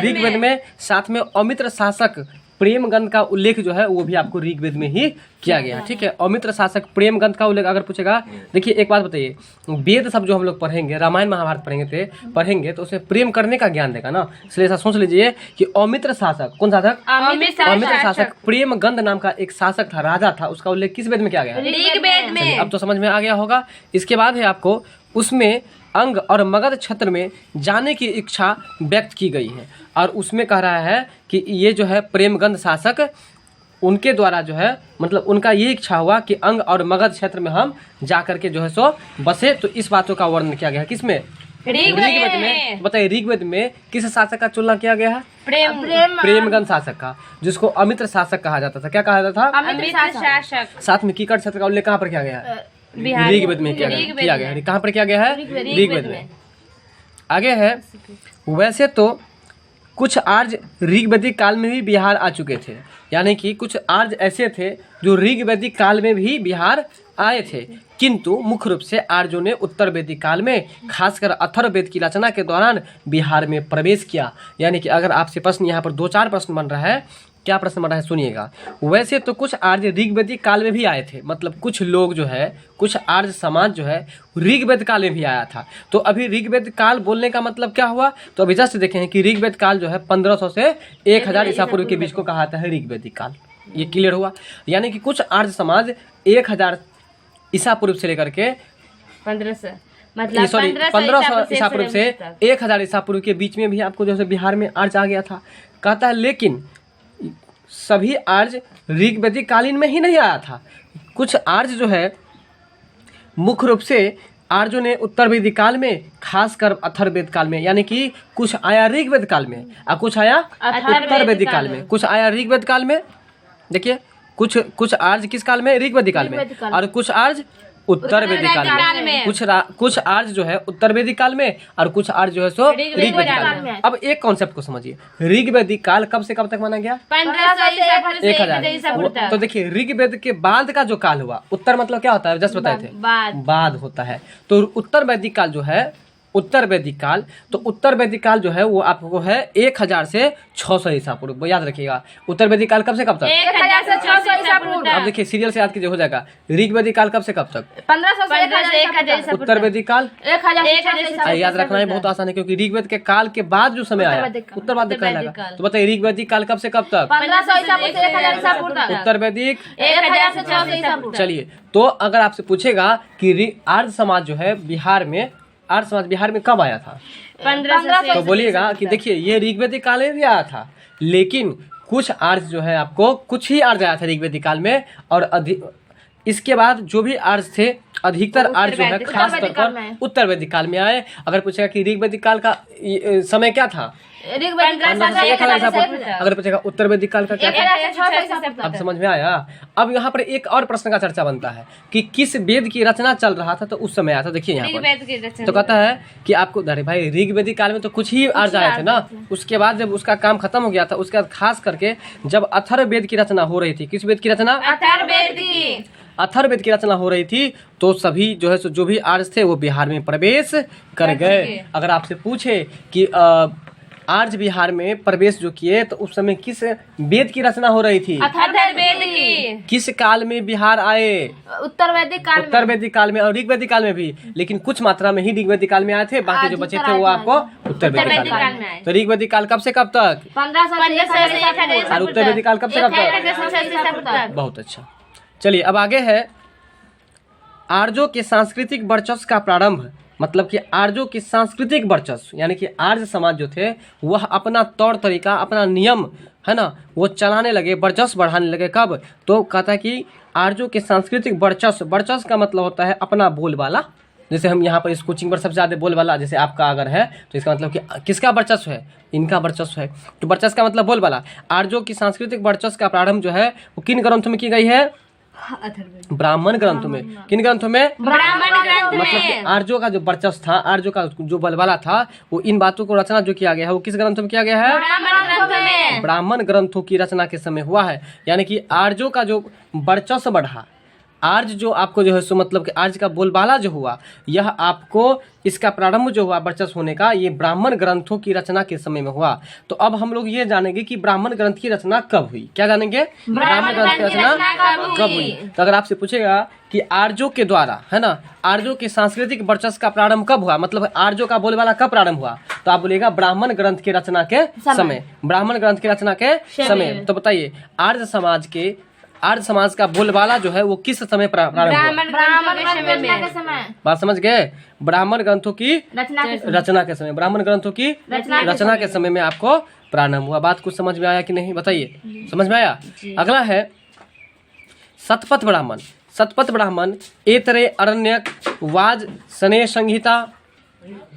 ऋग्वेद में। साथ में अमित्र शासक प्रेमगंध का उल्लेख जो है वो भी आपको ऋग्वेद में ही किया गया। ठीक है, अमित्र शासक प्रेमगंध का उल्लेख अगर पूछेगा, देखिए एक बात बताइए, वेद सब जो हम लोग पढ़ेंगे, रामायण महाभारत पढ़ेंगे तो उसमें प्रेम करने का ज्ञान देगा ना। इसलिए ऐसा सोच लीजिए कि अमित्र शासक, कौन शासक? अमित्र शासक प्रेमगंध नाम का एक शासक था, राजा था, उसका उल्लेख किस वेद में किया गया? ऋग्वेद में। अब तो समझ में आ गया होगा। इसके बाद है आपको उसमें अंग और मगध क्षेत्र में जाने की इच्छा व्यक्त की गई है। और उसमें कह रहा है कि ये जो है प्रेमगंध शासक, उनके द्वारा जो है मतलब उनका ये इच्छा हुआ कि अंग और मगध क्षेत्र में हम जा करके जो है सो बसे। तो इस बातों का वर्णन किया गया है किसमें? ऋग्वेद में। बताइए ऋग्वेद में किस शासक का तुलना किया गया है? प्रेमगंध शासक का, जिसको अमित्र शासक कहा जाता था। क्या कहा जाता था? अमित्र शासक। साथ में कीकट क्षेत्र का उल्लेख कहाँ पर किया गया है? ऋग्वेद में किया गया है। कहाँ पर किया गया है? ऋग्वेद में। आगे है, वैसे तो कुछ आर्य ऋग्वैदिक काल में भी बिहार आ चुके थे। यानी कि कुछ आर्य ऐसे थे जो ऋग्वैदिक काल में भी बिहार आए थे, किंतु मुख्य रूप से आर्यों ने उत्तर वैदिक काल में खासकर अथर्ववेद की रचना के दौरान बिहार में प्रवेश किया। यानी कि अगर आपसे प्रश्न यहाँ पर 2-4 प्रश्न बन रहा है, क्या प्रश्न बन रहा है सुनिएगा। वैसे तो कुछ आर्य ऋग्वैदिक काल में भी आए थे, मतलब कुछ लोग जो है, कुछ आर्य समाज जो है ऋग्वेद काल में भी आया था। तो अभी ऋग्वेद काल बोलने का मतलब क्या हुआ? तो अभी जस्ट देखे हैं कि ऋग्वेद काल जो है 1500 से 1000 ईसा पूर्व के बीच को कहा जाता है ऋग्वैदिक काल। ये क्लियर हुआ। यानी कि कुछ आर्य समाज 1000 ईसा पूर्व से लेकर के 1500 ईसा पूर्व से 1000 ईसा पूर्व के बीच में भी आपको जो है बिहार में आर्य आ गया था। कहता है लेकिन सभी आर्य ऋग्वैदिक कालीन में ही नहीं आया था। कुछ आर्य जो है मुख्य रूप से आर्यों ने उत्तर वैदिक काल में, खासकर अथर्ववेद काल में, यानी कि कुछ आया ऋग्वेद काल में और कुछ आया उत्तर वैदिक काल में। कुछ आया ऋग्वेद काल में, देखिए कुछ आर्य किस काल में? ऋग्वैदिक काल में। और कुछ आर्य उत्तर वैदिक काल में। कुछ आर्य जो है उत्तर वैदिक काल में और कुछ आर्य जो है सो ऋग्वैदिक काल में। अब एक कॉन्सेप्ट को समझिए, ऋग्वैदिक काल कब से कब तक माना गया? 1000। तो देखिए ऋग्वेद के बाद का जो काल हुआ, उत्तर मतलब क्या होता है? जस्ट बताए थे, बाद होता है। तो उत्तर वैदिक काल जो है उत्तर वैदिक काल, तो उत्तर वैदिक काल जो है वो आपको है 1000 से 600 ईसा पूर्व, याद रखिएगा। उत्तर वैदिक काल कब से कब तक? 1000 से 600 ईसा पूर्व। अब देखिए सीरियल से याद कीजिए, हो जाएगा। ऋग वैदिक काल कब से कब तक? 1500 से 1000 ईसा पूर्व। उत्तर वैदिक काल 1000 याद रखना है, बहुत आसान है, क्योंकि ऋग्वेद के काल के बाद जो समय आया उत्तर वैदिक काल लगा। तो बताइए ऋग वैदिक काल कब से कब तक? 1500 ईसा पूर्व से 1000 ईसा पूर्व तक। उत्तर वैदिक 1000 से 600 ईसा पूर्व। चलिए, तो अगर आपसे पूछेगा कि आर्य समाज जो है बिहार में, आर्य समाज बिहार में कब आया था, 1500 तो बोलिएगा कि देखिए ये ऋग्वेदिक काल में भी आया था, लेकिन कुछ आर्य जो है आपको कुछ ही आर्य आया था ऋग्वेदिक काल में, और इसके बाद जो भी आर्य थे अधिकतर आर्य जो है खास तौर पर उत्तर वैदिक काल में आए। अगर पूछेगा कि ऋग्वेदिक काल का समय क्या था, अगर पूछेगा उत्तर वैदिक काल का क्या था, अब समझ में आया। अब यहाँ पर एक और प्रश्न का चर्चा बनता है कि किस वेद की रचना चल रहा था तो उस समय आया था। देखिए यहाँ पर तो कहता है कि आपको, अरे भाई ऋग्वेदिक काल में तो कुछ ही आर्य आए थे ना, उसके बाद जब उसका काम खत्म हो गया था, उसके बाद खास करके जब अथर्ववेद की रचना हो रही थी, किस वेद की रचना? अथर्ववेद की रचना हो रही थी, तो सभी जो है जो भी आर्य थे वो बिहार में प्रवेश कर गए। अगर आपसे पूछे कि आर्य बिहार में प्रवेश जो किए तो उस समय किस वेद की रचना हो रही थी? अथर्ववेद की। किस काल में बिहार आए? उत्तर वैदिक काल में। उत्तर वैदिक काल में और ऋग्वेदिक काल में भी, लेकिन कुछ मात्रा में ही ऋग्वेदिक काल में आए थे, बाकी जो बचे थे वो आपको उत्तर वैदिक काल में आए। तो ऋग्वेदिक काल कब से कब तक? 1500 से 1000 ईसा पूर्व। और उत्तर वैदिक काल कब से कब तक? बहुत अच्छा। चलिए अब आगे है आर्यों के सांस्कृतिक वर्चस्व का प्रारंभ, मतलब कि आर्यों की सांस्कृतिक वर्चस्व, यानी कि आर्य समाज जो थे वह अपना तौर तरीका, अपना नियम है ना, वो चलाने लगे, वर्चस्व बढ़ाने लगे। कब? तो कहता है कि आर्यों के सांस्कृतिक वर्चस्व, वर्चस्व का मतलब होता है अपना बोलबाला। जैसे हम यहाँ पर इस कोचिंग पर सबसे ज़्यादा बोलबाला, जैसे आपका अगर है तो इसका मतलब कि किसका वर्चस्व है? इनका वर्चस्व है। तो वर्चस्व का मतलब बोलबाला। आर्यों की सांस्कृतिक वर्चस्व का प्रारंभ जो है वो किन ग्रंथों में की गई है? ब्राह्मण ग्रंथों में। किन ग्रंथों में? ब्राह्मण ग्रंथ में। मतलब कि आर्यों का जो वर्चस्व था, आर्यों का जो बलवाला था, वो इन बातों को रचना जो किया गया है वो किस ग्रंथों में किया गया है? ब्राह्मण ग्रंथ में। ब्राह्मण ग्रंथों की रचना के समय हुआ है। यानी कि आर्यों का जो वर्चस्व बढ़ा, आर्य जो आपको जो है सो मतलब कि आर्य का बोलबाला जो हुआ, यह आपको इसका प्रारंभ जो हुआ वर्चस्व होने का, ये ब्राह्मण ग्रंथों की रचना के समय में हुआ। तो अब हम लोग ये जानेंगे कि ब्राह्मण ग्रंथ की रचना कब हुई। क्या जानेंगे? ब्राह्मण ग्रंथ की रचना कब हुई। तो अगर आपसे पूछेगा कि आर्यों के द्वारा, है ना, आर्यों के सांस्कृतिक वर्चस्व का प्रारंभ कब हुआ, मतलब आर्यों का बोलबाला कब प्रारंभ हुआ, तो आप बोलेगा ब्राह्मण ग्रंथ की रचना के समय। ब्राह्मण ग्रंथ की रचना के समय। तो बताइए आर्य समाज का बोलबाला जो है वो किस समय प्रारंभ हुआ? ब्राह्मण ग्रंथ के समय। बात समझ गए? ब्राह्मण ग्रंथों की रचना के समय, ब्राह्मण ग्रंथों की रचना के समय में आपको प्रारंभ हुआ। बात कुछ समझ में आया कि नहीं, बताइए। समझ में आया? अगला है शतपथ ब्राह्मण। शतपथ ब्राह्मण ऐतरेय अरण्यक वाज स्नेह संहिता।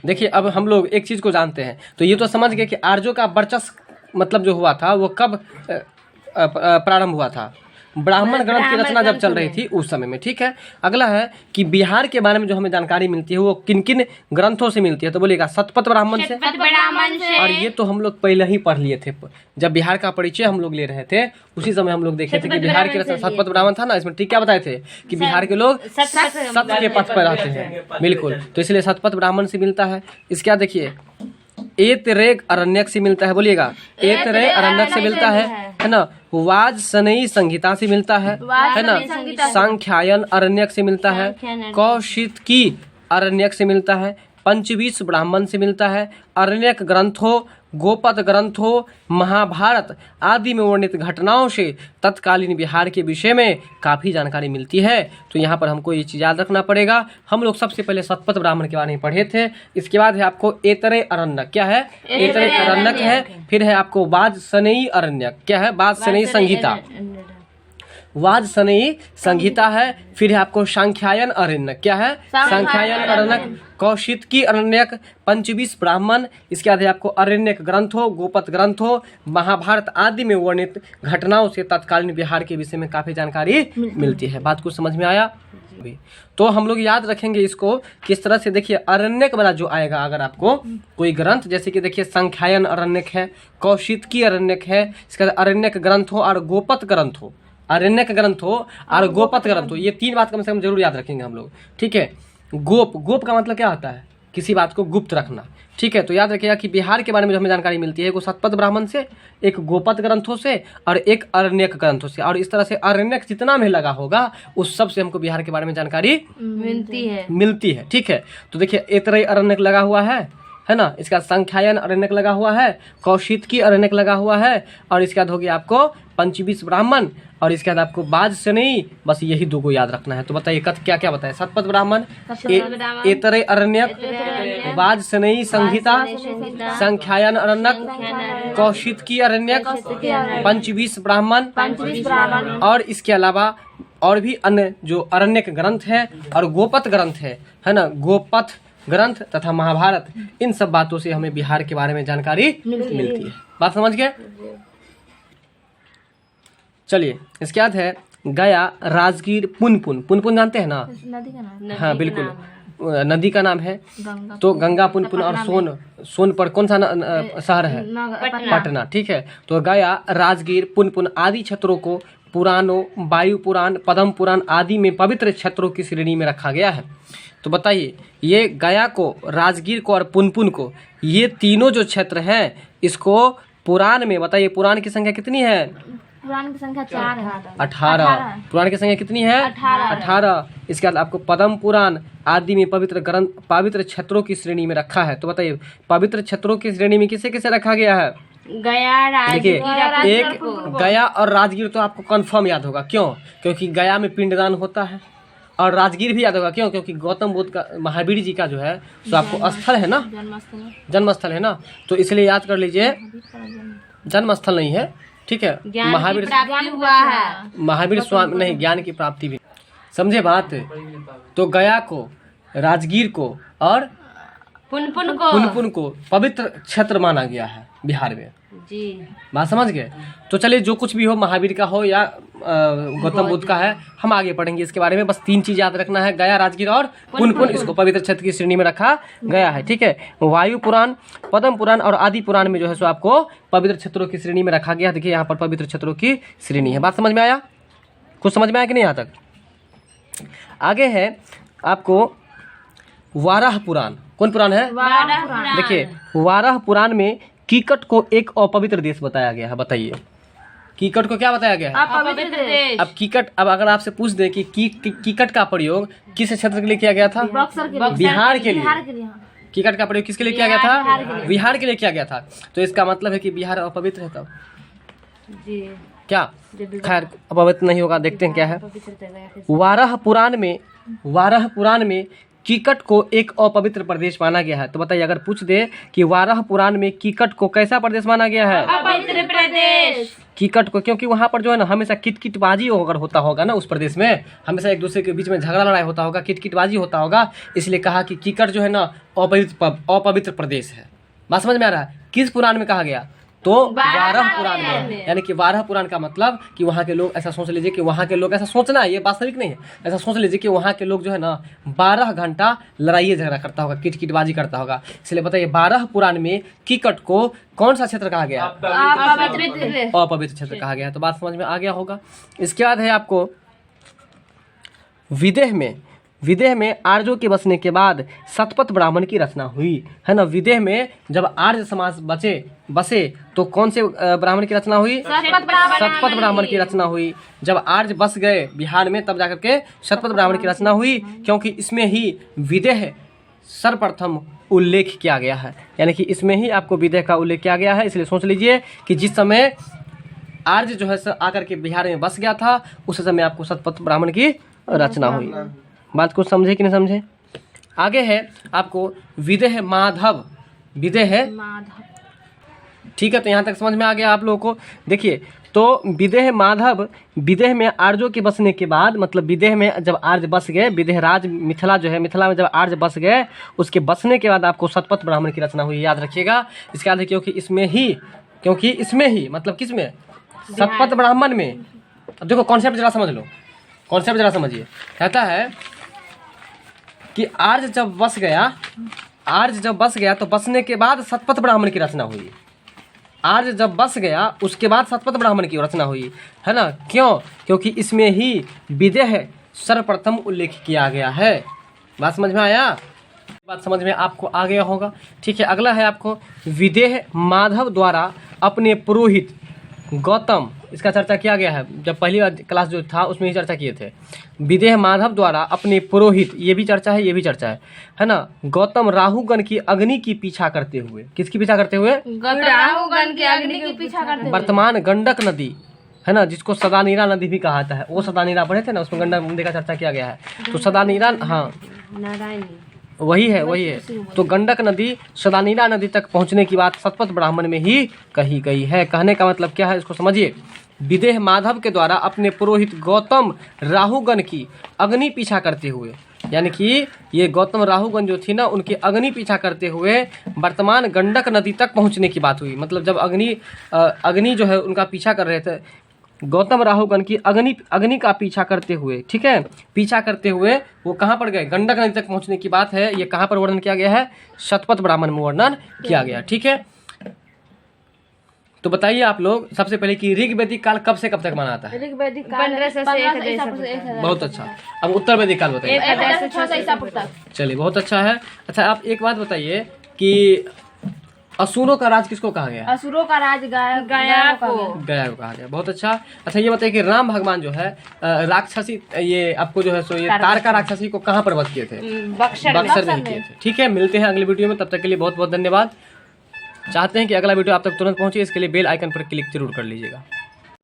देखिए अब हम लोग एक चीज को जानते हैं, तो ये तो समझ गए कि आर्यों का वर्चस्व मतलब जो हुआ था वो कब प्रारंभ हुआ था? ब्राह्मण ग्रंथ की रचना जब चल रही थी उस समय में। ठीक है। अगला है कि बिहार के बारे में जो हमें जानकारी मिलती है वो किन किन ग्रंथों से मिलती है, तो बोलिएगा शतपथ ब्राह्मण से। और ये तो हम लोग पहले ही पढ़ लिए थे, जब बिहार का परिचय हम लोग ले रहे थे उसी समय हम लोग देखे थे कि बिहार की रचना शतपथ ब्राह्मण था ना। इसमें ठीक क्या बताए थे कि बिहार के लोग सत्य के पथ पर रहते हैं, बिल्कुल। तो इसलिए शतपथ ब्राह्मण से मिलता है। इसके बाद देखिए ऐतरेय अरण्यक से मिलता है, बोलिएगा ऐतरेय अरण्यक से मिलता है ना। वाज स्नेह संहिता से मिलता है ना। सांख्यायन अरण्यक से मिलता है। कौशिकी अरण्यक से मिलता है। पंचवीस ब्राह्मण से मिलता है। अरण्यक ग्रंथों, गोपद ग्रंथों, महाभारत आदि में वर्णित घटनाओं से तत्कालीन बिहार के विषय में काफ़ी जानकारी मिलती है। तो यहाँ पर हमको ये चीज़ याद रखना पड़ेगा। हम लोग सबसे पहले शतपथ ब्राह्मण के बारे में पढ़े थे। इसके बाद है आपको ऐतरेय अरण्यक। क्या है? ऐतरेय अरण्यक है। फिर है आपको वाज स्नेह अरण्यक। क्या है? वाज स्नेह संहिता। वाज स्नेह संहिता है। फिर है आपको सांख्यायन अरण्यक। क्या है? सांख्यायन अरण्यक। कौशिकी अरण्यक, पंचवीस ब्राह्मण। इसके बाद है आपको अरण्यक ग्रंथों, गोपद ग्रंथों, महाभारत आदि में वर्णित घटनाओं से तत्कालीन बिहार के विषय में काफी जानकारी मिलती है। बात को समझ में आया? तो हम लोग याद रखेंगे इसको किस तरह से। देखिए अरण्यक वाला जो आएगा, अगर आपको कोई ग्रंथ, जैसे कि देखिए सांख्यायन अरण्यक है, कौशिकी अरण्यक है, इसके बाद अरण्यक ग्रंथों और गोपद ग्रंथों, अरण्यक ग्रंथों और गोपद ग्रंथों, ये तीन बात कम से कम जरूर याद रखेंगे हम लोग। ठीक है। गोप का मतलब क्या होता है? किसी बात को गुप्त रखना। ठीक है, तो याद रखिएगा कि बिहार के बारे में जो हमें जानकारी मिलती है, एक शतपथ ब्राह्मण से, एक गोपद ग्रंथों से और एक अरण्यक ग्रंथों से, और इस तरह से अरण्यक जितना में लगा होगा उस सब से हमको बिहार के बारे में जानकारी मिलती है। ठीक है, तो देखिए एतरई अरण्यक लगा हुआ है ना, इसका संख्यायन अरण्यक लगा हुआ है, कौशिकी अरण्यक लगा हुआ है, और इसके बाद हो गया आपको पंचबीस ब्राह्मण, और इसके बाद आपको बाज से नहीं, बस यही दो को याद रखना है। तो बताइए क्या क्या बताए? शतपथ ब्राह्मण, एतरई अरण्यक, बाज से नहीं संहिता, संख्यायन अरण्यक, कौशिकी अरण्यक, पंचबीस ब्राह्मण, और इसके अलावा और भी अन्य जो अरण्यक ग्रंथ है और गोपथ ग्रंथ है ना, गोपथ ग्रंथ तथा महाभारत, इन सब बातों से हमें बिहार के बारे में जानकारी मिलती है। बात समझ गए? चलिए, इसके बाद है गया, राजगीर, पुनपुन। पुनपुन जानते हैं ना? नदी का नाम। हाँ बिल्कुल, नदी का नाम है। तो गंगा, पुनपुन और सोन पर कौन सा शहर है? पटना। ठीक है, तो गया, राजगीर, पुनपुन आदि क्षेत्रों को पुराणों, वायु पुराण, पद्म पुराण आदि में पवित्र क्षेत्रों की श्रेणी में रखा गया है। तो बताइए, ये गया को, राजगीर को और पुनपुन को, ये तीनों जो क्षेत्र हैं, इसको पुराण में, बताइए पुराण की संख्या कितनी है? पुराण की संख्या 4 है। 18। पुराण की संख्या कितनी है? 18। इसके बाद आपको पद्म पुराण आदि में पवित्र ग्रंथ, पवित्र क्षेत्रों की श्रेणी में रखा है। तो बताइए पवित्र क्षेत्रों की श्रेणी में किसे किसे रखा गया है? गया, देखिए, राजगीर, एक गया और राजगीर तो आपको कंफर्म याद होगा। क्यों? क्योंकि गया में पिंडदान होता है, और राजगीर भी याद होगा। क्यों? क्योंकि गौतम बुद्ध का, महावीर जी का जो है तो आपको स्थल है ना, जन्म स्थल है ना, तो इसलिए याद कर लीजिए, जन्म स्थल नहीं है। ठीक है, महावीर हुआ है, महावीर स्वामी नहीं, ज्ञान की प्राप्ति भी, समझे बात? तो गया को, राजगीर को और पुनपुन को पवित्र क्षेत्र माना गया है बिहार में जी। बात समझ गए? तो चलिए, जो कुछ भी हो, महावीर का हो या गौतम बुद्ध का है, हम आगे पढ़ेंगे इसके बारे में। बस 3 चीज याद रखना है, गया, राजगीर और पुनपुन, इसको पवित्र क्षेत्र की श्रेणी में रखा गया है। ठीक है, वायु पुराण, पद्म पुराण और आदि पुराण में जो है सो आपको पवित्र क्षेत्रों की श्रेणी में रखा गया। देखिए यहाँ पर पवित्र क्षेत्रों की श्रेणी है। बात समझ में आया? कुछ समझ में आया कि नहीं यहाँ तक? आगे है आपको वाराह पुराण। कौन पुराण है? देखिए, वाराह पुराण में कीकट को एक अपवित्र देश बताया गया है। बताइए, कीकट को क्या बताया गया है? अपवित्र देश। अब कीकट, अब अगर आपसे पूछ दे कि कीकट का प्रयोग किस क्षेत्र के लिए किया गया था? बिहार के लिए। कीकट का प्रयोग किसके लिए किया गया था? बिहार के लिए किया गया था। तो इसका मतलब है कि बिहार अपवित्र है। तब क्या? खैर, अपवित्र नहीं होगा, देखते हैं क्या है। वाराह पुराण में कीकट को एक अपवित्र प्रदेश माना गया है। तो बताइए, अगर पूछ दे कि वाराह पुराण में कीकट को कैसा प्रदेश माना गया है? अपवित्र प्रदेश। कीकट को, क्योंकि वहां पर जो है ना हमेशा किटकिटबाजी अगर होता होगा ना, उस प्रदेश में हमेशा एक दूसरे के बीच में झगड़ा लड़ाई होता होगा, किटकिटबाजी होता होगा, इसलिए कहा कि कीकट जो है ना अपवित्र प्रदेश है। बात समझ में आ रहा है? किस पुराण में कहा गया? तो वाराह पुराण में। यानी कि वाराह पुराण का मतलब कि वहाँ के लोग, ऐसा सोच लीजिए कि वहाँ के लोग, ऐसा सोचना है, ये वास्तविक नहीं है, ऐसा सोच लीजिए कि वहाँ के लोग जो है ना 12 घंटा लड़ाई झगड़ा करता होगा, किटकिटबाजी करता होगा। इसलिए बताइए, वाराह पुराण में कीकट को कौन सा क्षेत्र कहा गया? अपवित्र क्षेत्र कहा गया है। तो बात समझ में आ गया होगा। इसके बाद है आपको विदेह में आर्यों के बसने के बाद शतपथ ब्राह्मण की रचना हुई है ना। विदेह में जब आर्य समाज बसे तो कौन से ब्राह्मण की रचना हुई? शतपथ ब्राह्मण की रचना हुई। जब आर्य बस गए बिहार में, तब जाकर के शतपथ ब्राह्मण की रचना हुई, क्योंकि इसमें ही विदेह सर्वप्रथम उल्लेख किया गया है। यानी कि इसमें ही आपको विदेह का उल्लेख किया गया है। इसलिए सोच लीजिए कि जिस समय आर्य जो है आकर के बिहार में बस गया था, उस समय आपको शतपथ ब्राह्मण की रचना हुई। बात को समझे कि नहीं समझे? आगे है आपको विदेह माधव। ठीक है, तो यहाँ तक समझ में आ गया आप लोगों को। देखिए, तो विदेह माधव, विदेह में आर्यों के बसने के बाद, मतलब विदेह में जब आर्य बस गए, विदेह राज मिथिला जो है, मिथिला में जब आर्य बस गए, उसके बसने के बाद आपको शतपथ ब्राह्मण की रचना हुई। याद रखिएगा इसके बाद, क्योंकि इसमें ही मतलब किसमें? शतपथ ब्राह्मण में। अब देखो कॉन्सेप्ट जरा समझ लो, कॉन्सेप्ट जरा समझिए। कहता है कि आर्य जब बस गया तो बसने के बाद शतपथ ब्राह्मण की रचना हुई। आर्य जब बस गया उसके बाद शतपथ ब्राह्मण की रचना हुई, है ना। क्यों? क्योंकि इसमें ही विदेह सर्वप्रथम उल्लेख किया गया है। बात समझ में आया? बात समझ में आपको आ गया होगा। ठीक है, अगला है आपको विदेह माधव द्वारा अपने पुरोहित गौतम, इसका चर्चा किया गया है, जब पहली बार क्लास जो था उसमें ही चर्चा किए थे। विदेह माधव द्वारा अपने पुरोहित, ये भी चर्चा है, ये भी चर्चा है ना। गौतम राहुगण की अग्नि की पीछा करते हुए, किसकी पीछा करते हुए? राहुगण के अग्नि की पीछा करते हुए। वर्तमान गंडक नदी है ना, जिसको सदानीरा नदी भी कहा जाता है, वो सदानीरा पढ़े थे ना, उसमें गंडक नदी का चर्चा किया गया है। तो सदानीरा, हाँ वही है। तो गंडक नदी सदानीरा नदी तक पहुंचने की बात शतपथ ब्राह्मण में ही कही गई है। कहने का मतलब क्या है, इसको समझिए। विदेह माधव के द्वारा अपने पुरोहित गौतम राहुगण की अग्नि पीछा करते हुए, यानी कि ये गौतम राहुगण जो थी ना, उनकी अग्नि पीछा करते हुए वर्तमान गंडक नदी तक पहुंचने की बात हुई। मतलब जब अग्नि जो है उनका पीछा कर रहे थे, गौतम राहुगण की अग्नि का पीछा करते हुए, ठीक है, पीछा करते हुए वो कहाँ पर गए? गंडक नदी तक पहुंचने की बात है। ये कहाँ पर वर्णन किया गया है? शतपथ ब्राह्मण में वर्णन किया गया। ठीक है, तो बताइए आप लोग सबसे पहले कि ऋग वैदिक काल कब से कब तक माना जाता है? ऋग वैदिक काल 1500 से 1000 बहुत अच्छा। अब उत्तर वैदिक काल बताइए। 1000 से 600 ईसा पूर्व तक। चलिए, बहुत अच्छा है। अच्छा, आप एक बात बताइए कि असुरों का राज किसको कहा गया? असुरों का राज गया को कहा गया। बहुत अच्छा। अच्छा, ये बताइए कि राम भगवान जो है राक्षसी, ये आपको जो है सो ये तारका राक्षसी को कहाँ पर वध किए थे? बक्सर में किए थे। ठीक है, मिलते हैं अगले वीडियो में, तब तक के लिए बहुत बहुत धन्यवाद। चाहते हैं कि अगला वीडियो आप तक तुरंत पहुंचे, इसके लिए बेल आइकन पर क्लिक जरूर कर लीजिएगा।